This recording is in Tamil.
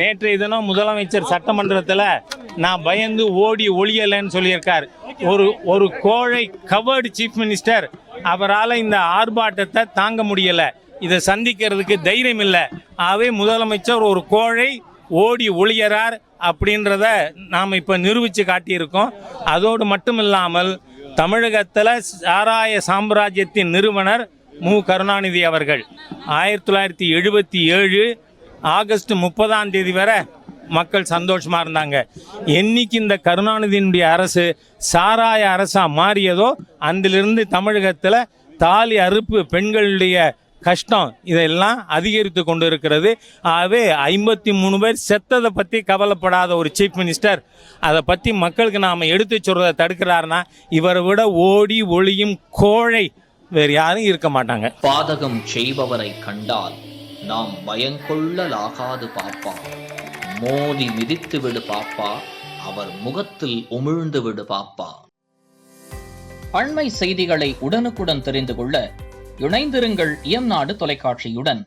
நேற்றைய தினம் முதலமைச்சர் சட்டமன்றத்தில் நான் பயந்து ஓடி ஒளியலைன்னு சொல்லியிருக்கார். ஒரு கோழை கவர்டு சீஃப் மினிஸ்டர், அவரால் இந்த ஆர்ப்பாட்டத்தை தாங்க முடியலை, இதை சந்திக்கிறதுக்கு தைரியம் இல்லை. ஆகவே முதலமைச்சர் ஒரு கோழை ஓடி ஒளியறார் அப்படின்றத நாம் இப்போ நிரூபித்து காட்டியிருக்கோம். அதோடு மட்டும் இல்லாமல் தமிழகத்தில் சாராய சாம்ராஜ்யத்தின் நிறுவனர் மு. கருணாநிதி அவர்கள் 1977 ஆகஸ்ட் 30 வரை மக்கள் சந்தோஷமாக இருந்தாங்க. என்னைக்கு இந்த கருணாநிதியினுடைய அரசு சாராய அரசாக மாறியதோ அன்றிலிருந்து தமிழகத்தில் தாலி அறுப்பு, பெண்களுடைய கஷ்டம் இதெல்லாம் அதிகரித்து கொண்டு இருக்கிறது. ஆகவே 53 பேர் செத்ததை பற்றி கவலைப்படாத ஒரு சீஃப் மினிஸ்டர் அதை பற்றி மக்களுக்கு நாம் எடுத்து சொல்றதை தடுக்கிறாருன்னா இவரை விட ஓடி ஒளியும் கோழை வேறு யாரும் இருக்க மாட்டாங்க. பாதகம் செய்பவரை கண்டால் நாம் பயங்கொள்ளலாகாது பாப்பா, மோதி மிதித்து விடு பாப்பா, அவர் முகத்தில் உமிழ்ந்து விடு பாப்பா. அண்மை செய்திகளை உடனுக்குடன் தெரிந்து கொள்ள இணைந்திருங்கள் இயம்நாடு தொலைக்காட்சியுடன்.